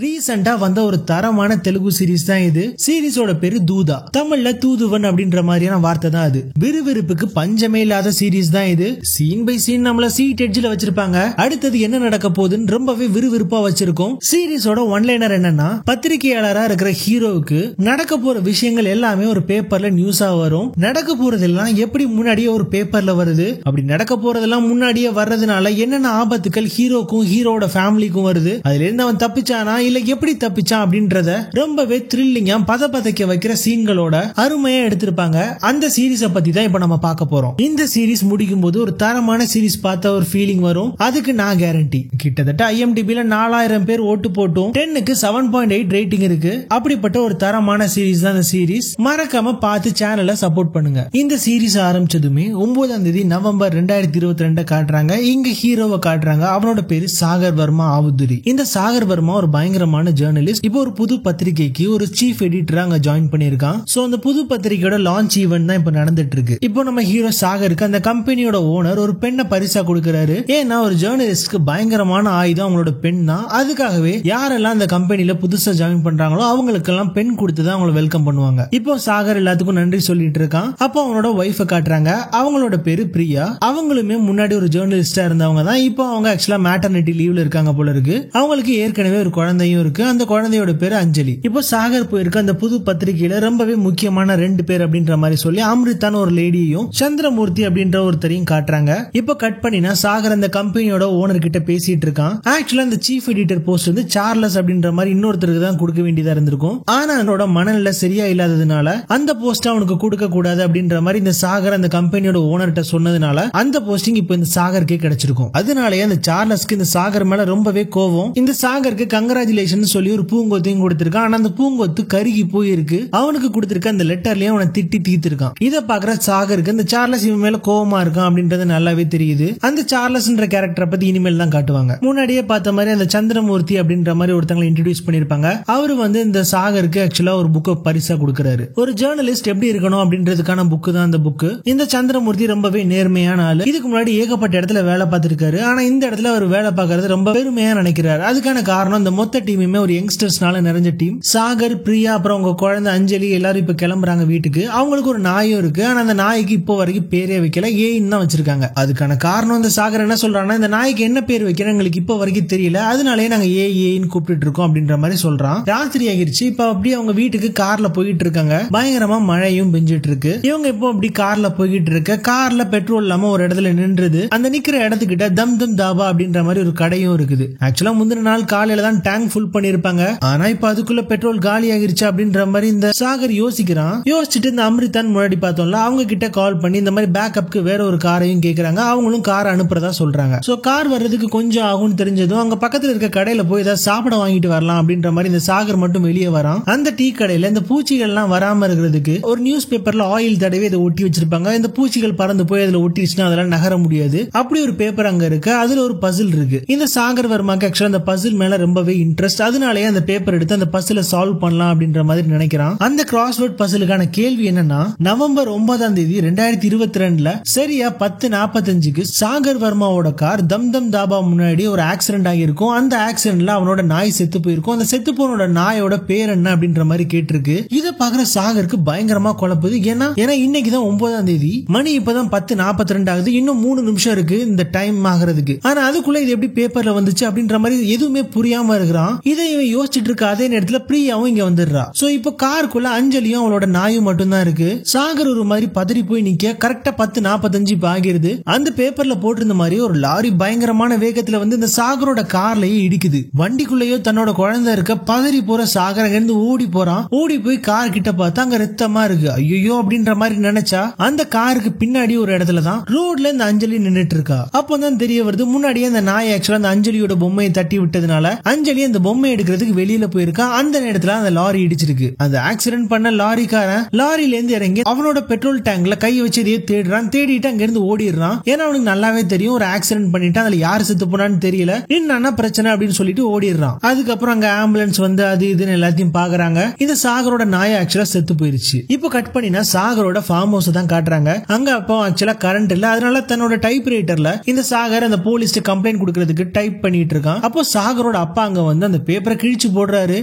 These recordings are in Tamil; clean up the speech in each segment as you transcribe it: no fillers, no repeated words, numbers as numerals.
ரீசெண்டா வந்த ஒரு தரமான தெலுங்கு சீரிஸ் தான் இது. சீரிஸோட பேரு தூதா, தமிழ்ல தூதுவன் அப்படின்ற மாதிரியான வார்த்தை தான் அது. விறுவிறுப்புக்கு பஞ்சமே இல்லாத சீரிஸ் தான் இது. சீன் பை சீன் நம்மள சீட் எட்ஜ்ல வச்சிருப்பாங்க. அடுத்தது என்ன நடக்க போகுதுன்னு ரொம்பவே விறுவிறுப்பா வச்சிருக்கோம். சீரிஸோட ஒன்லைனர் என்னன்னா, பத்திரிகையாளரா இருக்கிற ஹீரோவுக்கு நடக்க போற விஷயங்கள் எல்லாமே ஒரு பேப்பர்ல நியூஸா வரும். நடக்க போறதெல்லாம் எப்படி முன்னாடியே ஒரு பேப்பர்ல வருது, அப்படி நடக்க போறதெல்லாம் முன்னாடியே வர்றதுனால என்னென்ன ஆபத்துக்கள் ஹீரோக்கும் ஹீரோட ஃபேமிலிக்கும் வருது, அதுல இருந்து அவன் தப்பிச்சானா இல்ல எப்படி தப்பிச்சான் அப்படின்றத ரொம்பவே த்ரில்லிங்கா பதப்பதைக்க வைக்கிற சீன்களோட அருமையா எடுத்திருப்பாங்க. அந்த சீரிஸை பத்தி தான் இப்ப நம்ம பார்க்க போறோம். இந்த சீரிஸ் முடிக்கும் போது ஒரு தரமான சீரிஸ் பார்த்த ஒரு ஃபீலிங் வரும், அதுக்கு நான் கேரண்டி. கிட்டத்தட்ட IMDbல 4000 பேர் ஓட்டு போட்டும் 10க்கு 7.8 ரேட்டிங் இருக்கு. அப்படிப்பட்ட ஒரு தரமான சீரிஸ் தான் இந்த சீரிஸ். மறக்காம பார்த்து சேனலை சப்போர்ட் பண்ணுங்க. இந்த சீரிஸ் ஆரம்பிச்சதுமே 9ஆம் தேதி நவம்பர் 2022 காட்டுறாங்க. இங்க ஹீரோவை காட்டுறாங்க. அவனோட பேரு சாகர் வர்மா ஆவுதுரி. இந்த சாகர் வர்மா ஒரு பயங்கரமான ஜேர்னலிஸ்ட். இப்போ ஒரு புது பத்திரிகைக்கு ஒரு சீஃப் எடிட்டரா அங்க ஜாயின் பண்ணிருக்கான். சோ அந்த புது பத்திரிகையோட லான்ச் ஈவென்ட் தான் இப்ப நடந்துட்டு இருக்கு. இப்போ நம்ம ஹீரோ சாகருக்கு அந்த கம்பெனியோட ஓனர் ஒரு பெண்ணை பரிசா கொடுக்கறாரு. ஏன்னா ஒரு ஜேர்னலிஸ்ட்க்கு பயங்கரமான ஆயுதம் அவங்களோட பெண் தான். அதுக்காகவே யாரெல்லாம் அந்த கம்பெனில புதுசா ஜாயின் பண்றாங்களோ அவங்களுக்கெல்லாம் பெண் கொடுத்துதான் அவங்களை வெல்கம் பண்ணுவாங்க. இப்போ சாகர் எல்லாத்துக்கும் நன்றி சொல்லிட்டு இருக்கான். அப்போ அவனோட ஒய்ஃபை காட்டுறாங்க. அவங்களோட பேரு பிரியா. அவங்களுமே முன்னாடி ஒரு ஜேர்னலிஸ்டா இருந்தவங்க தான். இப்போ அவங்க ஆக்சுவலா மேட்டர்னிட்டி லீவ்ல இருக்காங்க போல இருக்கு. அவங்களுக்கு ஏற்கனவே ஒரு குழந்தையும் இருக்கு. அந்த குழந்தையோட பேரு அஞ்சலி. இப்போ சாகர் போயிருக்க அந்த புது பத்திரிகையில ரொம்பவே முக்கியமான 2 பேர் அப்படின்ற மாதிரி சொல்லி அம்ரிதான ஒரு லேடியையும் சந்திரமூர்த்தி அப்படின்ற ஒருத்தரையும் காட்டுறாங்க. இப்போ கட் பண்ணினா சாகர் அந்த கம்பெனியோட ஓனர் கிட்ட பேசிட்டு இருக்கான். ஆக்சுவலா அந்த சீஃப் எடிட்டர் போஸ்ட் வந்து சார்லஸ் அப்படின்ற மாதிரி இன்னொருத்தருக்கு தான் கொடுக்க வேண்டியதா இருந்திருக்கும். ஆனா அவனோட மனநிலை சரியா இல்லாததுனால அந்த போஸ்ட் அவனுக்கு கொடுக்க கூடாது அப்படின்ற மாதிரி இந்த சாகர் அந்த கம்பெனியோட ஓனர்கிட்ட சொன்னதுனால அந்த போஸ்டிங் இப்போ இந்த சாகருக்கே கிடைச்சிருக்கும். அதனாலேயே அந்த சார்லஸ்க்கு இந்த சாகர் மேல ரொம்பவே கோவம். இந்த சாகருக்கு கங்கராச்சுலேஷன் சொல்லி ஒரு பூங்கொத்தையும் கொடுத்திருக்கான். ஆனா அந்த பூங்கொத்து கருகி போயிருக்கு. அவனுக்கு கொடுத்திருக்க அந்த லெட்டர்லயே அவனை திட்டி தீர்த்திருக்கான். இத பாக்குற சாகருக்கு இந்த சார்லஸ் இவன் மேல கோவமா இருக்கான் அப்படின்றது நல்லாவே தெரியுது. அந்த சார்லஸ்ன்ற கேரக்டரை பத்தி இனிமேல் தான் காட்டுவாங்க. முன்னாடியே பார்த்த மாதிரி அந்த சந்திரமூர்த்தி அப்படின்ற மாதிரி ஒருத்தங்களை இன்ட்ரோடியூஸ் பண்ணிருப்பாங்க. அவரு வந்து இந்த சாகருக்கு ஆக்சுவலா ஒரு புக்கை பரிசா கொடுக்கறாரு. ஒரு ஜேர்னலிஸ்ட் எப்படி இருக்கணும் அப்படின்றதுக்கான புக்கு தான் அந்த புக்கு. இந்த சந்திரமூர்த்தி ரொம்பவே நேர்மையான ஆளு. இதுக்கு முன்னாடி ஏகப்பட்ட இடத்துல வேலை பார்த்திருக்காரு. ஆனா இந்த இடத்துல அவர் வேலை பார்க்கறது ரொம்ப பெருமையா நினைக்கிறாரு. அதுக்கான காரணம் இந்த மொத்த டீமுமே ஒரு யங்ஸ்டர்ஸ்னால நிறைஞ்ச டீம். சாகர், பிரியா, அப்புறம் உங்க குழந்தை அஞ்சலி எல்லாரும் இப்ப கிளம்புறாங்க வீட்டுக்கு. அவங்களுக்கு ஒரு நாயும் இருக்கு. ஆனா அந்த நாய்க்கு இப்போ வரைக்கும் பேரே வைக்கல, ஏன்னு தான் வச்சிருக்காங்க. அதுக்கான காரணம் இந்த சாகர் என்ன சொல்றாங்கன்னா, இந்த நாய்க்கு என்ன பேர் வைக்கணும் எங்களுக்கு இப்போ வரைக்கும் தெரியல, அதனாலே நாங்க ஏன்னு கூப்பிட்டு இருக்கோம் அப்படின்ற மாதிரி சொல்றான். ராத்திரி ஆகிருச்சு. இப்ப அப்படியே அவங்க வீட்டுக்கு கார்ல போயிட்டு இருக்காங்க. பயங்கரமா மழையும் பெஞ்சிட்டு இருக்கு. இவங்க இப்போ அப்படி கார்ல போயிட்டு இருக்க கார்ல பெட்ரோல் இல்லாம ஒரு இடத்துல நின்றுது. அந்த நிக்கிற இடத்துக்கிட்ட தம் தம் தாபா அப்படின்ற மாதிரி ஒரு கடையும் இருக்குது. ஆக்சுவலா முந்தின நாள் காலையில தான் டேங்க் ஃபுல் பண்ணிருப்பாங்க. ஆனா இப்ப அதுக்குள்ள பெட்ரோல் காலி ஆகிருச்சு அப்படின்ற மாதிரி இந்த சாகர் யோசிக்கிறான். யோசிச்சுட்டு இந்த அம்ரிதான் முன்னாடி பார்த்தோம்ல, அவங்க கிட்ட கால் பண்ணி இந்த மாதிரி பேக்கப்க்கு வேற ஒரு காரையும் கேக்குறாங்க. அவங்களும் கார் அனுப்புறதா சொல்றாங்க. சோ கார் வர்றதுக்கு கொஞ்சம் ஆகும்னு தெரிஞ்சதும் அங்க பக்கத்துல இருக்க கடையில போய் ஏதாவது சாப்பிட வாங்கிட்டு வரலாம் அப்படின்ற மாதிரி இந்த சாகர் மட்டும் வெளியே வரான். அந்த டீ கடையில இந்த பூச்சிகள் எல்லாம் வராம இருக்கிறதுக்கு ஒரு நியூஸ் பேப்பர்ல ஆயில் தடவை இதை ஒட்டி வச்சிருப்பாங்க. இந்த பூச்சிகள் பறந்து போய் அதுல ஒட்டிடுச்சுன்னா அதெல்லாம் நகர முடியாது. அப்படி ஒரு பேப்பர் அங்க இருக்கு. அதுல ஒரு பசில் இருக்கு. இந்த சாகர் வர்மாக்கு ஆக்சுவலா அந்த பசில் மேல ரொம்பவே இன்ட்ரெஸ்ட். அதனாலேயே அந்த பேப்பர் எடுத்து அந்த பசில சால்வ் பண்ணலாம் அப்படின்ற மாதிரி நினைக்கிறான். அந்த கிராஸ்வேர்ட் பசிலுக்கான கேள்வி என்னன்னா, நவம்பர் 9ஆம் தேதி 2022 சரியா 10:45க்கு சாகர் வர்மாவோட கார் தம் தம் தாபா முன்னாடி ஒரு ஆக்சிடென்ட் ஆகியிருக்கும். அந்த ஆக்சிடென்ட்ல அவனோட நாய் செத்து போயிருக்கும். அந்த செத்து போனோட நாயோட பேர் என்ன அப்படின்ற மாதிரி கேட்டிருக்கு. இத பாக்குற சாகருக்கு பயங்கரமா குழப்புது. ஏன்னா இன்னைக்குதான் 9ஆம் தேதி, மணி இப்பதான் 10:42 ஆகுது. இன்னும் 3 நிமிஷம் இருக்கு இந்த டைம் ஆகிறதுக்கு. ஆனா அதுக்குள்ள இது எப்படி பேப்பர்ல வந்துச்சு அப்படின்ற மாதிரி எதுவுமே புரியாம இருக்கிறான். இதை இவன் யோசிச்சுட்டு இருக்க அதே நேரத்துல பிரியாவும் இங்க வந்துடுறா. சோ இப்ப காருக்குள்ள அஞ்சலியும் அவளோட நாயும் மட்டும் தான் இருக்கு. சாகர் ஒரு மாதிரி பதறி போய் நிக்க கரெக்டா 10:45 ஆகிருது. அந்த பேப்பர்ல போட்டிருந்த மாதிரி ஒரு லாரி பயங்கரமான வேகத்துல வந்து இந்த சாகரோட கார்லயே இடிக்குது. வண்டிக்குள்ளேயோ தன்னோட குழந்தை இருக்க பதறி போற சாகர் அங்க இருந்து ஓடி போறான். ஓடி போய் கார் கிட்ட பார்த்தா அங்க ரத்தமா இருக்கு. ஐயோ அப்படின்ற மாதிரி நினைச்சா அந்த காருக்கு பின்னாடி ஒரு இடத்துல தான் ரோட்ல இந்த அஞ்சலி நின்னுட்டு இருக்கா. அப்பதான் தெரிய வருது, முன்னாடியே அந்த நாய் ஆக்சுவலா அந்த அஞ்சலியோட பொம்மையை தட்டி விட்டதுனால அஞ்சலி அந்த பொம்மை எடுக்கிறதுக்கு வெளியில போயிருக்கா. அந்த நேரத்துல அந்த லாரி இடிச்சிருக்கு. அந்த ஆக்சிடென்ட் பண்ண லாரிக்காரன் லாரியில இருந்து இறங்கி அவனோட பெட்ரோல் டேங்க்ல கை வச்சு எதையோ தேடுறான். தேடிட்டு அங்க இருந்து ஓடிடுறான். ஏன்னா அவனுக்கு நல்லாவே தெரியும் ஒரு ஆக்சிடென்ட் பண்ணிட்டு அதுல யாரு செத்து போனான்னு தெரியல, என்ன பிரச்சனை அப்படின்னு சொல்லிட்டு ஓடிடுறான். அதுக்கப்புறம் அங்க ஆம்புலன்ஸ் வந்து அது இதுன்னு எல்லாத்தையும் பாக்குறாங்க. இந்த சாகரோட நாய் ஆக்சுவலா செத்து போயிருச்சு. இப்போ கட் பண்ணினா சாகரோட ஃபார்ம் ஹவுஸ் தான் காட்டுறாங்க. அங்க அப்போ ஆக்சுவலா கரண்ட் இல்ல. அதனால தன்னோட டைப் ரைட்டர்ல இந்த சாகர் அந்த போலீஸ் கம்ப்ளைண்ட் கொடுக்கறதுக்கு டைப் பண்ணிட்டு இருக்கான். அப்போ சாகரோட அப்பா அங்க வந்து வந்து அந்த பேப்பரை கிழிச்சு போடுறாரு.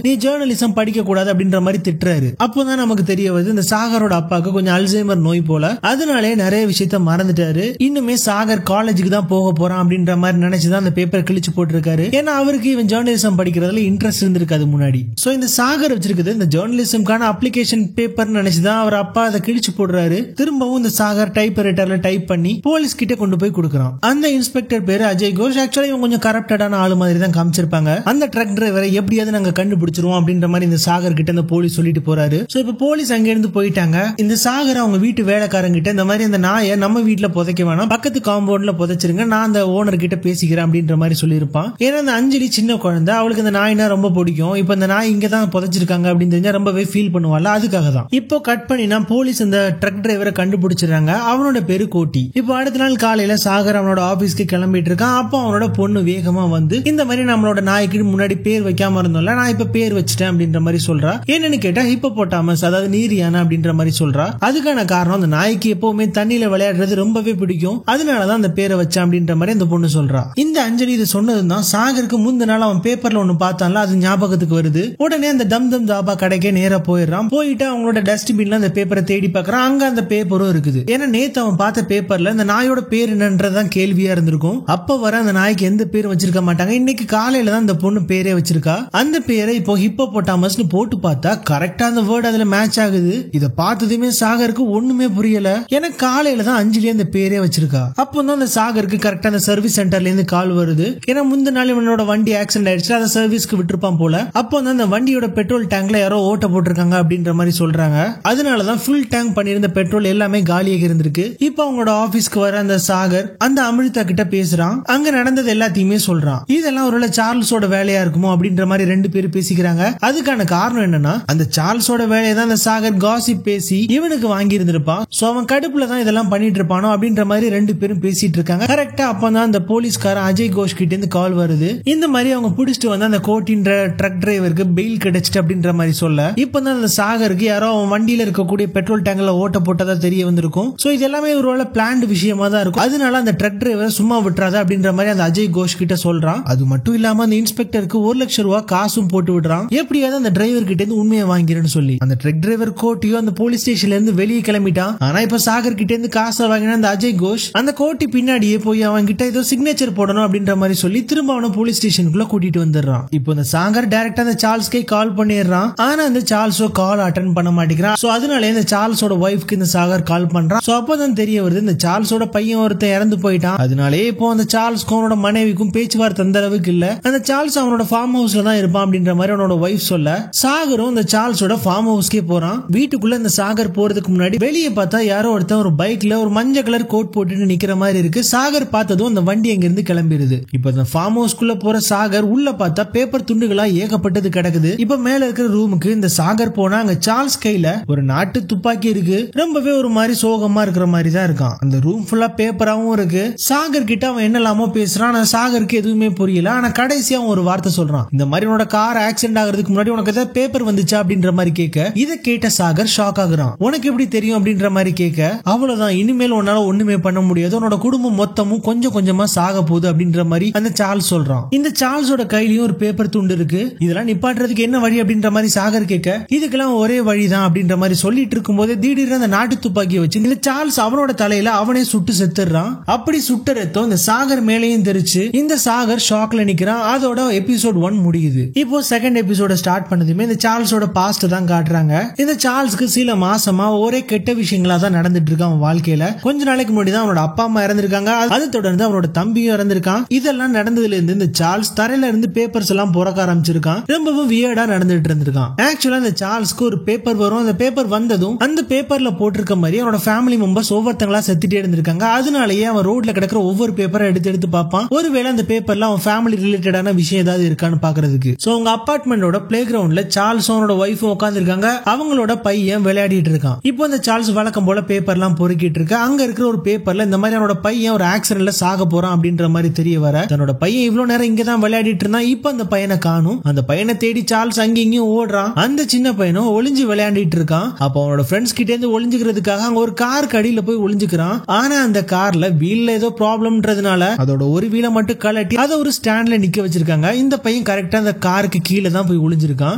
நீ ஜேர்னலிசம் படிக்க கூடாது அப்படின்ற மாதிரி திட்டுறாரு. அப்போதான் நமக்கு தெரிய வருது இந்த சாகரோட அப்பாவுக்கு கொஞ்சம் அல்சைமர் நோய் போல, அதனாலே நிறைய விஷயத்த மறந்துட்டாரு. இன்னுமே சாகர் காலேஜுக்கு தான் போக போறான் அப்படின்ற மாதிரி நினைச்சுதான் அந்த பேப்பரை கிழிச்சு போட்டிருக்காரு. ஏன்னா அவருக்கு இவன் ஜேர்னலிசம் படிக்கிறதுல இன்ட்ரெஸ்ட் இருந்திருக்காது முன்னாடி. சோ இந்த சாகர் வச்சிருக்குது இந்த ஜேர்னலிசம்கான அப்ளிகேஷன் பேப்பர் நினைச்சுதான் அவர் அப்பா அதை கிழிச்சு போடுறாரு. திரும்பவும் இந்த சாகர் டைப்ரைட்டர்ல டைப் பண்ணி போலீஸ் கிட்ட கொண்டு போய் கொடுக்கறான். அந்த இன்ஸ்பெக்டர் பேரு அஜய் கோஷ். ஆக்சுவலா இவன் கொஞ்சம் கரப்டடான ஆளு மாதிரி தான் காமிச்சிருப்பாங்க. அந்த ட்ரக் டிரைவரை எப்படியாவது நாங்க கண்டுபிடிச்சிருவோம் அப்படின்ற மாதிரி இந்த சாகர் கிட்ட இந்த போலீஸ் சொல்லிட்டு போறாரு. சோ இப்ப போலீஸ் அங்க இருந்து போயிட்டாங்க. இந்த சாகர் அவங்க வீட்டு வேலைக்காரங்க கிட்ட இந்த மாதிரி அந்த நாயை நம்ம வீட்டுல புதைக்க வேணாம், பக்கத்து காம்பவுண்ட்ல புதைச்சிருங்க, நான் அந்த ஓனர் கிட்ட பேசிக்கிறேன் அப்படின்ற மாதிரி சொல்லியிருப்பான். ஏன்னா அந்த அஞ்சலி சின்ன குழந்தை, அவளுக்கு இந்த நாய்னா ரொம்ப பிடிக்கும். இப்ப இந்த நாய் இங்க தான் புதைச்சிருக்காங்க அப்படின்னு தெரிஞ்சா ரொம்பவே ஃபீல் பண்ணுவாள். அதுக்காக தான் இப்போ கட் பண்ணினா போலீஸ் அந்த ட்ரக் டிரைவரை கண்டுபிடிச்சிருக்காங்க. அவனோட பேரு கோட்டி. இப்போ அடுத்த நாள் காலையில சாகர் அவனோட ஆபீஸ்க்கு கிளம்பிட்டு இருக்கான். அப்போ அவனோட பொண்ணு வேகமா வந்து இந்த மாதிரி நம்மளோட நாய்க்கு முன்னாடி பேர் வைக்காம இருந்தோம்ல, நான் இப்ப பேர் வச்சிட்டேன் அப்படின்ற மாதிரி சொல்றா. என்னன்னு கேட்டா ஹிப்போபோட்டாமஸ், அதாவது நீரியான அப்படின்ற மாதிரி சொல்றா. அதுக்கான காரணம் அந்த நாய்க்கு எப்பவுமே தண்ணியில விளையாடுறது ரொம்பவே பிடிக்கும், அதனாலதான் அந்த பேரை வச்சேன் அப்படின்ற மாதிரி அந்த பொண்ணு சொல்றா. இந்த அஞ்சலி இது சொன்னதுதான் சாகருக்கு முந்தின நாள் அவன் பேப்பர்ல ஒண்ணு பார்த்தான்ல, அது ஞாபகத்துக்கு வருது. உடனே அந்த டம் டம் தாபா கடைக்கே நேரா போயிடுறான். போயிட்டு அவங்களோட டஸ்ட்பின்ல அந்த பேப்பரை தேடி பார்க்கறான். அங்க அந்த பேப்பரும் இருக்குது. ஏன்னா நேத்து அவன் பார்த்த பேப்பர்ல இந்த நாயோட பேர் என்னன்றதான் கேள்வியா இருந்திருக்கும். அப்ப வர அந்த நாய்க்கு எந்த பேரும் வச்சிருக்க மாட்டாங்க. இன்னைக்கு காலையில தான் அந்த பொண்ணு பேரே வச்சிருக்கா. அந்த பேரை இப்போ ஹிப்போபோட்டாமஸ்னு போட்டு பார்த்தா கரெக்டா அந்த வேர்ட் அதுல மேட்ச் ஆகுது. இத பார்த்ததுமே சாகருக்கு ஒண்ணுமே புரியல. ஏன்னா காலையில தான் அஞ்சலி அந்த பேரே வச்சிருக்கா. அப்பதான் அந்த சாகருக்கு கரெக்டா அந்த சர்வீஸ் சென்டர்ல இருந்து கால் வருது. ஏன்னா முந்தின நாள் இவனோட வண்டி ஆக்சிடென்ட் ஆயிடுச்சு, அதை சர்வீஸ்க்கு விட்டுருப்பான் போல. அப்போ அந்த வண்டியோட பெட்ரோல் டேங்க்ல யாரோ ஓட்ட போட்டிருக்காங்க அப்படின்ற மாதிரி சொல்றாங்க. அதனாலதான் ஃபுல் டேங்க் பண்ணிருந்த பெட்ரோல் எல்லாமே காலியாக இருந்திருக்கு. இப்போ அவங்களோட ஆபீஸ்க்கு வர அந்த சாகர் அந்த அமிர்தா கிட்ட பேசுறான். அங்க நடந்தது எல்லாத்தையுமே சொல்றான். இதெல்லாம் ஒருவேளை சார்ல்ஸோட வேலையா இருக்குமோ அப்படின்ற மாதிரி ரெண்டு பேரும் பேசிக்கிறாங்க. அதுக்கான காரணம் என்னன்னா அந்த சார்ல்ஸோட வேலையை தான் அந்த சாகர் காசிப் பேசி இவனுக்கு வாங்கி இருந்திருப்பான். சோ அவன் கடுப்புல தான் இதெல்லாம் பண்ணிட்டு இருப்பானோ அப்படின்ற மாதிரி ரெண்டு பேரும் பேசிட்டு இருக்காங்க. கரெக்டா அப்பதான் அந்த போலீஸ்காரன் அஜய் கோஷ் கிட்ட இருந்து கால் வருது. இந்த மாதிரி அவங்க புடிச்சிட்டு வந்து அந்த கோட்டின்ற ட்ரக் டிரைவருக்கு பெயில் கிடைச்சிட்டு அப்படின்ற மாதிரி சொல்ல, இப்பதான் அந்த சாகருக்கு யாரோ அவன் வண்டியில இருக்கக்கூடிய பெட்ரோல் டேங்க்ல ஓட்ட போட்டதா தெரிய வந்திருக்கும். சோ இது எல்லாமே ஒருவேளை பிளான்ட் விஷயமா தான் இருக்கும். அதனால அந்த ட்ரக் டிரைவர் சும்மா விட்டுறாத அப்படின்ற மாதிரி அந்த அஜய் கோஷ் கிட்ட சொல்றான். அது மட்டும் இல்லாம அந்த இன்ஸ்பெக்டருக்கு 1 லட்சம் ரூபாய் காசும் போட்டு விடுறான், எப்படியாவது அந்த டிரைவர் கிட்ட இருந்து உண்மையை வாங்கிறேன்னு சொல்லி. அந்த ட்ரக் டிரைவர் கோட்டியோ அந்த போலீஸ் ஸ்டேஷன்ல இருந்து வெளியே கிளம்பிட்டான். ஆனா இப்ப சாகர் கிட்ட இருந்து காசை வாங்கின அந்த அஜய் கோஷ் அந்த கோட்டி பின்னாடியே போய் அவன் கிட்ட ஏதோ சிக்னேச்சர் போடணும் அப்படின்ற மாதிரி சொல்லி திரும்ப அவனை போலீஸ் ஸ்டேஷனுக்குள்ள கூட்டிட்டு வந்துடுறான். இப்போ இந்த சாகர் டைரக்டா அந்த சார்ல்ஸ்க்கே கால் பண்ணிடுறான். ஆனா அந்த சார்ல்ஸோ கால் அட்டன் பண்ண மாட்டேங்கிறான். சோ அதனால இந்த சார்ல்ஸோட ஒய்ஃப்க்கு இந்த சாகர் கால் பண்றான். சோ அப்பதான் தெரிய வருது இந்த சார்ல்ஸோட பையன் ஒருத்தன் இறந்து போயிட்டான். அதனாலே இப்போ அந்த சார்ல்ஸ்க்கும் அவனோட மனைவிக்கும் பேச்சுவார்த்தை அந்த அளவுக்கு இல்ல. அந்த சார்ல்ஸ் அவனோட ஃபார்ம் ஹவுஸ்ல தான் இருப்பான் அப்படின்ற மாதிரி அவனோட ஒய்ஃப் சொல்ல, சாகரும் இந்த சார்ல்ஸோட ஃபார்ம் ஹவுஸ்க்கே போறான். வீட்டுக்குள்ள இந்த சாகர் போறதுக்கு முன்னாடி வெளியே பார்த்தா யாரோ ஒருத்தன் ஒரு பைக்ல ஒரு மஞ்சள் கலர் கோட் போட்டுட்டு நிக்கிற மாதிரி இருக்கு. சாகர் பார்த்ததும் அந்த வண்டி அங்க இருந்து கிளம்பிடுது. இப்ப இந்த ஃபார்ம் ஹவுஸ்க்குள்ள போற சாகர் உள்ள பார்த்தா பேப்பர் துண்டுகளா ஏகப்பட்டது கிடக்குது. இப்ப மேல இருக்கிற ரூமுக்கு இந்த சாகர் போனா அங்க சார்ல்ஸ் கையில ஒரு நாட்டு துப்பாக்கி இருக்கு. ரொம்பவே ஒரு மாதிரி சோகமா இருக்கிற மாதிரி தான் இருக்கான். அந்த ரூம் ஃபுல்லா பேப்பராவும் இருக்கு. சாகர் கிட்ட அவன் என்னலாமோ பேசுறான். ஆனா சாகருக்கு எதுவுமே புரியல. ஆனா கடைசியா அவன் ஒரு வார்த்தை சொல்றான், இந்த மாதிரி உன்னோட கார் ஆக்சிடென்ட் ஆகிறதுக்கு முன்னாடி உனக்கு ஏதாவது பேப்பர் வந்துச்சா அப்படின்ற மாதிரி கேட்க, இதை கேட்ட சாகர் ஷாக் ஆகுறான். உனக்கு எப்படி தெரியும் அப்படின்ற மாதிரி கேட்க, அவ்வளவுதான் இனிமேல் உன்னால ஒண்ணுமே பண்ண முடியாது, உன்னோட குடும்பம் மொத்தமும் கொஞ்சம் கொஞ்சமா சாக போகுது அப்படின்ற மாதிரி அந்த சார்ல்ஸ் சொல்றான். இந்த சார்ல்ஸோட கையிலயும் ஒரு பேப்பர் துண்டு இருக்கு. இதெல்லாம் நிப்பாட்டுறதுக்கு என்ன வழி அப்படின்ற மாதிரி சாகர் கேட்க, இதுக்கெல்லாம் ஒரே வழிதான் அப்படின்ற மாதிரி சொல்லிட்டு இருக்கும் போது திடீர்னு அந்த நாட்டு துப்பாக்கியை வச்சு இந்த சார்ல்ஸ் அவனோட தலையில அவனே சுட்டு செத்துறான். அப்படி சுட்ட ரத்தம் இந்த சாகர் மேலேயும் தெரிச்சு இந்த சாகர் ஷாக்ல நிக்கிறான். அதோட எபிசோட் 1 முடியுது. இப்போ செகண்ட் எபிசோட ஸ்டார்ட் பண்ணதுமே இந்த சார்ல்ஸோட பாஸ்ட் தான் காட்டுறாங்க. இந்த சார்ல்ஸ்க்கு சில மாசமா ஒரே கெட்ட விஷயங்களா தான் நடந்துட்டு இருக்கு அவன் வாழ்க்கையில. கொஞ்ச நாளைக்கு முன்னாடி தான் அவனோட அப்பா அம்மா இறந்திருக்காங்க. அதை தொடர்ந்து அவனோட தம்பியும் இறந்திருக்கான். இதெல்லாம் நடந்ததுல இருந்து இந்த சார்ல்ஸ் தரையில இருந்து பேப்பர்ஸ் எல்லாம் புறக்க ஆரம்பிச்சிருக்கான். ரொம்பவும் வியர்டா நடந்துட்டு இருந்திருக்கான். ஆக்சுவலா இந்த சார்ல்ஸ்க்கு ஒரு பேப்பர் வரும். அந்த பேப்பர் வந்ததும் அந்த பேப்பர்ல போட்டிருக்க மாதிரி அவனோட ஃபேமிலி மெம்பர்ஸ் ஒவ்வொருத்தங்களா செத்துட்டே இருந்திருக்காங்க. அதனாலேயே அவன் ரோட்ல கிடக்கிற ஒவ்வொரு பேப்பரை எடுத்து எடுத்து பார்ப்பான். ஒருவேளை அந்த பேப்பர்ல அவன் ஃபேமிலி ரிலேட்டடான விஷயம் ஏதாவது இருக்கான்னு பாக்குறதுக்கு. சோ அவங்க அபார்ட்மெண்டோட பிளே கிரவுண்ட்ல சார்ல்ஸ் அவனோட ஒய்ஃபும் உட்கார்ந்து இருக்காங்க. அவங்களோட பையன் விளையாடிட்டு இருக்கான். இப்போ அந்த சார்ல்ஸ் வழக்கம் போல பேப்பர்லாம் பொறுக்கிட்டு இருக்கு. அங்க இருக்கிற ஒரு பேப்பர்ல இந்த மாதிரி அவனோட பையன் ஒரு ஆக்சிடென்ட்ல சாக போறான் அப்படின்ற மாதிரி தெரிய வர, தன்னோட பையன் இவ்வளவு நேரம் இங்கதான் விளையாடிட்டு இருந்தான். இப்ப அந்த பையனை காணும். அந்த பையனை தேடி சார்ல்ஸ் அங்க இங்கேயும் ஓடுறான். அந்த சின்ன பையனும் ஒளிஞ்சு விளையாடிட்டு இருக்கான். அப்ப அவனோட ஃப்ரெண்ட்ஸ் கிட்ட இருந்து ஒளிஞ்சுக்கிறதுக்காக அங்க ஒரு காருக்கு அடியில போய் ஒளிஞ்சுக்கிறான். ஆனா அந்த கார்ல வீல்ல ஏதோ ப்ராப்ளம்ன்றதுனால அதோட ஒரு வீலை மட்டும் கலட்டி அதை ஒரு ஸ்டாண்ட்ல நிக்க வச்சிருக்காங்க. இந்த பையன் பையன் கரெக்டா அந்த காருக்கு கீழே தான் போய் ஒளிஞ்சிருக்கான்.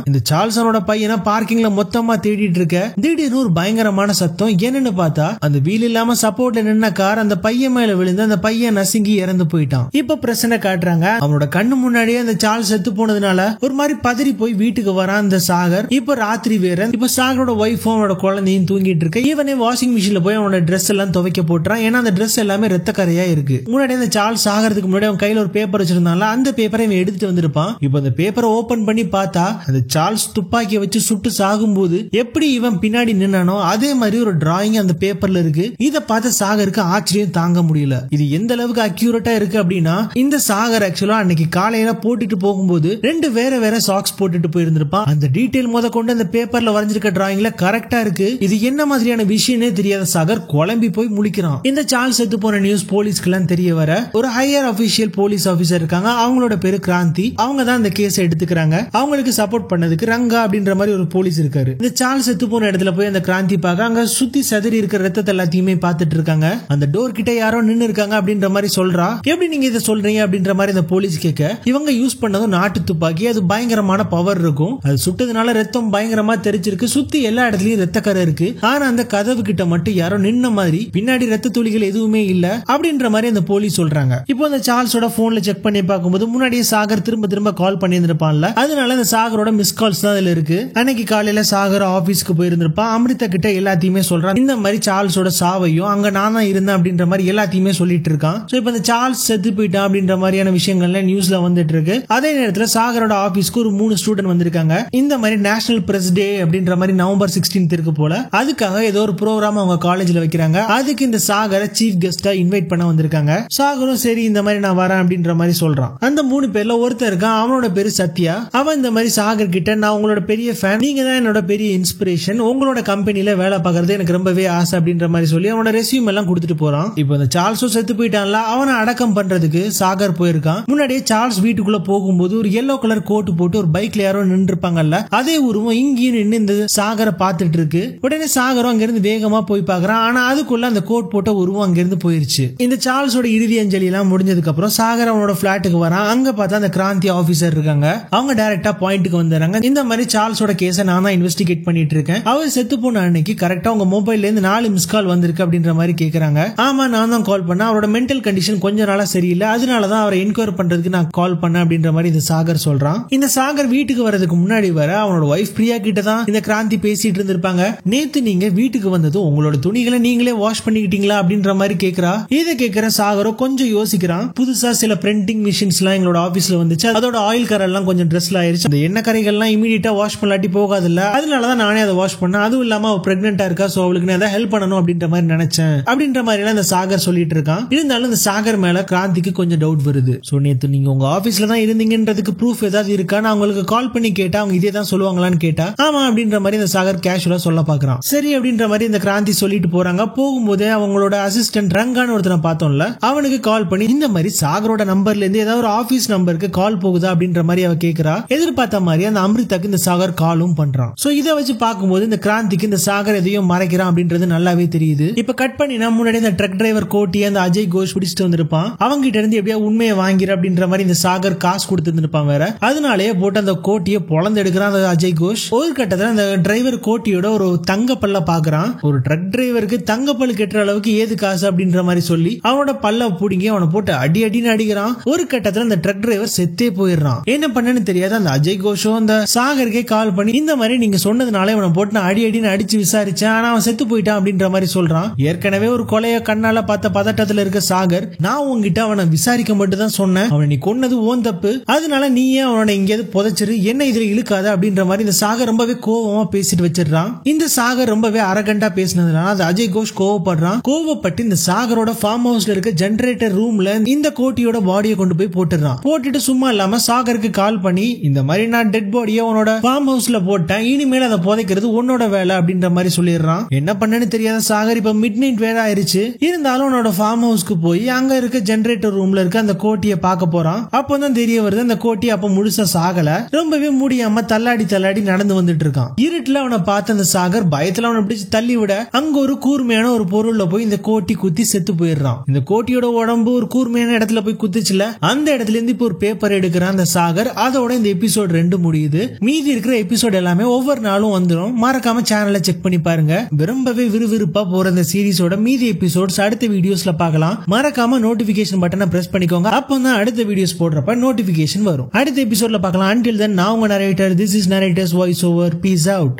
இந்த சார்ல்ஸனோட பையனை பார்க்கிங்ல மொத்தமா தேடிட்டு இருக்க திடீர்னு ஒரு பயங்கரமான சத்தம். என்னன்னு பார்த்தா அந்த வீல் இல்லாம சப்போர்ட்ல நின்ன கார் அந்த பையன் மேல விழுந்து அந்த பையன் நசுங்கி இறந்து போயிட்டான். இப்ப பிரச்சனை காட்டுறாங்க. அவனோட கண்ணு முன்னாடியே அந்த சார்ல்ஸ் செத்து போனதுனால ஒரு மாதிரி பதறி போய் வீட்டுக்கு வரான் அந்த சாகர். இப்ப ராத்திரி வேற. இப்ப சாகரோட ஒய்ஃபும் அவனோட குழந்தையும் தூங்கிட்டு இருக்கு. இவனே வாஷிங் மிஷின்ல போய் அவனோட ட்ரெஸ் எல்லாம் துவைக்க போட்டுறான். ஏன்னா அந்த ட்ரெஸ் எல்லாமே ரத்த கரையா இருக்கு. முன்னாடி அந்த சார்ல்ஸ் சாகிறதுக்கு முன்னாடி அவன் கையில ஒரு பேப்பர் வச்சிருந்தால அந்த பேப்பரை இவன் எடுத்துட்டு வந்திருப்பான். இப்ப அந்த பேப்பரை ஓபன் பண்ணி பார்த்தா அந்த சார்ல்ஸ் துப்பாக்கியை வச்சு சுட்டு சாகும்போது எப்படி இவன் பின்னாடி நின்னானோ அதே மாதிரி ஒரு டிராயிங் அந்த பேப்பர்ல இருக்கு. இத பார்த்த சாகருக்கு ஆச்சரியம் தாங்க முடியல. இது எந்த அளவுக்கு அக்யூரேட்டா இருக்கு அப்படின்னா இந்த சாகர் ஆக்சுவலா அன்னைக்கு காலையில போட்டுட்டு போகும்போது ரெண்டு வேற வேற சாக்ஸ் போட்டுட்டு போயிருந்திருப்பான். அந்த டீடைல் முத கொண்டு அந்த பேப்பர்ல வரைஞ்சிருக்க டிராயிங்ல கரெக்டா இருக்கு. இது என்ன மாதிரியான விஷயம்னே தெரியாத சாகர் குழம்பி போய் முழிக்கிறான். இந்த சார்ல்ஸ் செத்து போன நியூஸ் போலீஸ்க்கு எல்லாம் தெரிய வர ஒரு ஹையர் அபிஷியல் போலீஸ் ஆபீசர் இருக்காங்க. அவங்களோட பேரு கிராந்தி. அவங்க தான் இந்த கேஸ் எடுத்துக்கிறாங்க. அவங்களுக்கு சப்போர்ட் பண்ணதுக்கு ரங்கா அப்படின்ற மாதிரி ஒரு போலீஸ் இருக்காரு. இந்த சார்ல்ஸ் செத்து போன இடத்துல போய் அந்த கிராந்தி பார்க்க அங்க சுத்தி சதறி இருக்கிற ரத்தத்தை எல்லாத்தையுமே பார்த்துட்டு இருக்காங்க. அந்த டோர் கிட்ட யாரோ நின்னு இருக்காங்க அப்படின்ற மாதிரி சொல்றா. எப்படி நீங்க இதை சொல்றீங்க அப்படின்ற மாதிரி அந்த போலீஸ் கேட்க இவங்க யூஸ் பண்ணதும் நாட்டு துப்பாக்கி. அது பயங்கரமான பவர் இருக்கும். அது சுட்டதுனால ரத்தம் பயங்கரமா தெரிச்சிருக்கு. சுத்தி எல்லா இடத்துலயும் ரத்த கரை இருக்கு. ஆனா அந்த கதவு கிட்ட மட்டும் யாரோ நின்ன மாதிரி பின்னாடி ரத்த துளிகள் எதுவுமே இல்ல அப்படின்ற மாதிரி அந்த போலீஸ் சொல்றாங்க. இப்போ அந்த சார்ல்ஸோட போன்ல செக் பண்ணி பார்க்கும்போது முன்னாடியே சாகர் திரும்ப திரும்ப கால் பண்ணி இருந்திருப்பான்ல. அதனால அந்த சாகரோட மிஸ் கால்ஸ் தான் அதுல இருக்கு. அன்னைக்கு காலையில சாகர் ஆபீஸ்க்கு போயிருந்திருப்பான். அமிர்தா கிட்ட எல்லாத்தையுமே சொல்றான். இந்த மாதிரி சார்ல்ஸோட சாவையும் அங்க நான் தான் இருந்தேன் அப்படின்ற மாதிரி எல்லாத்தையுமே சொல்லிட்டு இருக்கான். சோ இப்போ இந்த சார்ல்ஸ் செத்து போயிட்டான் அப்படின்ற மாதிரியான விஷயங்கள்ல நியூஸ்ல வந்துட்டு இருக்கு. அதே நேரத்துல சாகரோட ஆபீஸ்க்கு ஒரு 3 ஸ்டூடெண்ட் வந்திருக்காங்க. இந்த மாதிரி நேஷனல் பிரஸ் டே அப்படின்ற மாதிரி நவம்பர் 16 இருக்கு போல. அதுக்காக ஏதோ ஒரு ப்ரோக்ராம் அவங்க காலேஜ்ல வைக்கிறாங்க. அதுக்கு இந்த சாகரை சீஃப் கெஸ்டா இன்வைட் பண்ண வந்திருக்காங்க. சாகரும் சரி இந்த மாதிரி நான் வரேன் அப்படின்ற மாதிரி சொல்றான். அந்த 3 பேர்ல ஒருத்தர் இருக்கான். அவனோட பேரு சத்யா. அவன் இந்த மாதிரி சாகர் கிட்ட நான் உங்களோட பெரிய ஃபேன், நீங்க தான் என்னோட பெரிய இன்ஸ்பிரேஷன், உங்களோட கம்பெனில வேலை பார்க்கறது எனக்கு ரொம்பவே ஆசை அப்படின்ற மாதிரி சொல்லி அவனோட ரெஸ்யூம் எல்லாம் கொடுத்துட்டு போறான். இப்போ இந்த சார்ல்ஸும் செத்து போயிட்டான்ல. அவனை அடக்கம் பண்றதுக்கு சாகர் போயிருக்கான். முன்னாடியே சார்ல்ஸ் வீட்டுக்குள்ள போகும்போது ஒரு yellow கலர் கோட் போட்டு ஒரு பைக்ல யாரோ நின்று இருப்பாங்கல்ல, அதே உருவம் இங்கேயும் நின்று இந்த சாகரை பார்த்துட்டு இருக்கு. உடனே சாகரும் அங்கிருந்து வேகமா போய் பாக்குறான். ஆனா அதுக்குள்ள அந்த கோட் போட்ட உருவம் அங்கிருந்து போயிருச்சு. இந்த சார்ல்ஸோட இறுதி அஞ்சலி எல்லாம் முடிஞ்சதுக்கு அப்புறம் சாகர் அவனோட பிளாட்டுக்கு வரான். அங்க பார்த்தா அந்த கிராந்தி ஆபீசர் இருக்காங்க. அவங்க டைரக்டா பாயிண்ட்க்கு வந்துறாங்க. இந்த மாதிரி சார்ல்ஸோட கேஸை நான் தான் இன்வெஸ்டிகேட் பண்ணிட்டு இருக்கேன். அவர் செத்து போன அன்னைக்கு கரெக்டா உங்க மொபைல்ல இருந்து 4 மிஸ் கால் வந்திருக்கு அப்படின்ற மாதிரி கேக்குறாங்க. ஆமா நான் தான் கால் பண்ணேன். அவரோட மென்டல் கண்டிஷன் கொஞ்ச நாளா சரியில்லை, அதனாலதான் அவரை என்கொயர் பண்றதுக்கு நான் கால் பண்ணேன் அப்படின்ற மாதிரி இந்த சாகர் சொல்றான். இந்த சாகர் வீட்டுக்கு வரதுக்கு முன்னாடி வர அவனோட ஒய்ஃப் பிரியா கிட்ட தான் இந்த கிராந்தி பேசிட்டு இருந்திருப்பாங்க. நேத்து நீங்க வீட்டுக்கு வந்ததும் உங்களோட துணிகளை நீங்களே வாஷ் பண்ணிக்கிட்டீங்களா அப்படின்ற மாதிரி கேக்குறா. இதை கேட்கிற சாகரோ கொஞ்சம் யோசிக்கிறான். புதுசா சில பிரிண்டிங் மிஷின்ஸ் எல்லாம் எங்களோட ஆபீஸ்ல வந்துச்சு. அதோட ஆயில் கரை எல்லாம் கொஞ்சம் ட்ரெஸ்ல ஆயிருச்சு. அந்த எண்ணெய் கரைகள் எல்லாம் இமீடியட்டா வாஷ் பண்ணலாட்டி போகாது இல்ல, அதனாலதான் நானே அதை வாஷ் பண்ணேன். அதுவும் இல்லாம அவ பிரெக்னெண்டா இருக்கா, சோ அவளுக்கு நான் ஹெல்ப் பண்ணணும் அப்படின்ற மாதிரி நினைச்சேன் அப்படின்ற மாதிரி எல்லாம் இந்த சாகர் சொல்லிட்டு இருக்கான். இருந்தாலும் இந்த சாகர் மேல கிராந்திக்கு கொஞ்சம் டவுட் வருது. சோ நேத்து நீங்க உங்க ஆபீஸ்ல தான் இருந்தீங்கன்றதுக்கு ப்ரூஃப் ஏதாவது இருக்கா, நான் உங்களுக்கு கால் பண்ணி கேட்டா அவங்க இதே தான் சொல்லுவாங்களான்னு கேட்டா ஆமா அப்படின்ற மாதிரி இந்த சாகர் கேஷுவலா சொல்ல பாக்குறான். சரி அப்படின்ற மாதிரி இந்த கிராந்தி சொல்லிட்டு போறாங்க. போகும்போதே அவங்களோட அசிஸ்டன்ட் ரங்கான்னு ஒருத்தனை பார்த்தோம்ல, அவனுக்கு கால் பண்ணி இந்த மாதிரி சாகரோட நம்பர்ல இருந்து ஏதாவது ஒரு ஆபீஸ் நம்பருக்கு கால் போகுதா அப்படின்ற மாதிரி அவ கேக்குறா. எதிர்பார்த்த மாதிரி அந்த அமிர்தாக்கு இந்த சாகர் காலும் பண்றான். சோ இதை வச்சு பார்க்கும்போது இந்த கிராந்திக்கு இந்த சாகர் எதையும் மறைக்கிறான் அப்படின்றது நல்லாவே தெரியுது. இப்ப கட் பண்ணினா முன்னாடி இந்த ட்ரக் டிரைவர் கோட்டி அந்த அஜய் கோஷ் பிடிச்சிட்டு வந்திருப்பான். அவங்க கிட்ட இருந்து எப்படியா உண்மையை வாங்கிற அப்படின்ற மாதிரி இந்த சாகர் காசு கொடுத்துருப்பான் வேற. அதனாலேயே போட்டு அந்த கோட்டியை பொழந்து எடுக்கிறான் அந்த அஜய் கோஷ். ஒரு கட்டத்துல அந்த டிரைவர் கோட்டியோட ஒரு தங்க பல்ல பாக்குறான். ஒரு ட்ரக் டிரைவருக்கு தங்க பல்லு கெட்டுற அளவுக்கு ஏது காசு அப்படின்ற மாதிரி சொல்லி அவனோட பல்ல புடிங்கி அவனை போட்டு அடி அடின்னு அடிக்கிறான். ஒரு கட்டத்துல அந்த ட்ரக் டிரைவர் செத்தே போயிடுறான். என்ன பண்ணனு தெரியாத அந்த அஜய் கோஷும் அந்த சாகருக்கே கால் பண்ணி இந்த மாதிரி நீங்க சொன்னதுனால அவனை போட்டு நான் அடி அடின்னு அடிச்சு விசாரிச்சேன், ஆனா அவன் செத்து போயிட்டான் அப்படின்ற மாதிரி சொல்றான். ஏற்கனவே ஒரு கொலைய கண்ணால பார்த்த பதட்டத்துல இருக்க சாகர், நான் உங்ககிட்ட அவனை விசாரிக்க மட்டும் தான் சொன்னேன், அவனை நீ கொன்னது ஓன் தப்பு, அதனால நீயே அவனை எங்கேயாவது புதைச்சிரு, என்ன இதுல இழுக்காத அப்படின்ற மாதிரி இந்த சாகர் ரொம்பவே கோவமா பேசிட்டு வச்சிடறான். இந்த சாகர் ரொம்பவே அரகண்டா பேசினதுனால அது அஜய் கோஷ் கோவப்படுறான். கோவப்பட்டு இந்த சாகரோட ஃபார்ம் ஹவுஸ்ல இருக்க ஜெனரேட்டர் ரூம்ல இந்த கோட்டியோட பாடியை கொண்டு போய் போட்டுறான். போட்டுட்டு சும்மா இல்லாம சாகருக்கு கால் பண்ணி இந்த மாதிரி நான் டெட் பாடியை உன்னோட ஃபார்ம் ஹவுஸ்ல போட்டேன், இனிமேல் அதை புதைக்கிறது உன்னோட வேலை அப்படின்ற மாதிரி சொல்லிடுறான். என்ன பண்ணனு தெரியாத சாகர் இப்ப மிட் நைட் வேலை ஆயிருச்சு. இருந்தாலும் உன்னோட ஃபார்ம் ஹவுஸ்க்கு போய் அங்க இருக்க ஜெனரேட்டர் ரூம்ல இருக்க அந்த கோட்டியை பார்க்க போறான். அப்பதான் தெரிய வருது அந்த கோட்டி அப்ப முழுசா சாகல, ரொம்பவே முடியாம தள்ளாடி தள்ளாடி நடந்து வந்துட்டு இருக்கான். இருட்டுல அவனை பார்த்த அந்த சாகர் பயத்துல அவனை பிடிச்சு தள்ளி விட அங்க ஒரு கூர்மையான ஒரு பொருள்ல போய் இந்த கோட்டி குத்தி செத்து போயிடுறான். இந்த கோட்டியோட உடம்பு ஒரு கூர்மையான இடத்துல போய் குத்துச்சுல, அந்த இடத்துல இருந்து இப்ப ஒரு பேப்பர் எடுக்கிறான். இருக்கிற அந்த சாகர். அதோட இந்த எபிசோட் 2 முடியுது. மீதி இருக்கிற எபிசோட் எல்லாமே ஒவ்வொரு நாளும் வந்துடும். மறக்காம சேனலை செக் பண்ணி பாருங்க. ரொம்பவே விறுவிறுப்பா போற இந்த சீரிஸோட மீதி எபிசோட்ஸ் அடுத்த வீடியோஸ்ல பார்க்கலாம். மறக்காம நோட்டிபிகேஷன் பட்டனை பிரஸ் பண்ணிக்கோங்க. அப்பதான் அடுத்த வீடியோஸ் போடுறப்ப நோட்டிபிகேஷன் வரும். அடுத்த எபிசோட்ல பார்க்கலாம். Until then, நான் உங்க narrator. This is narrator's voice over. Peace out.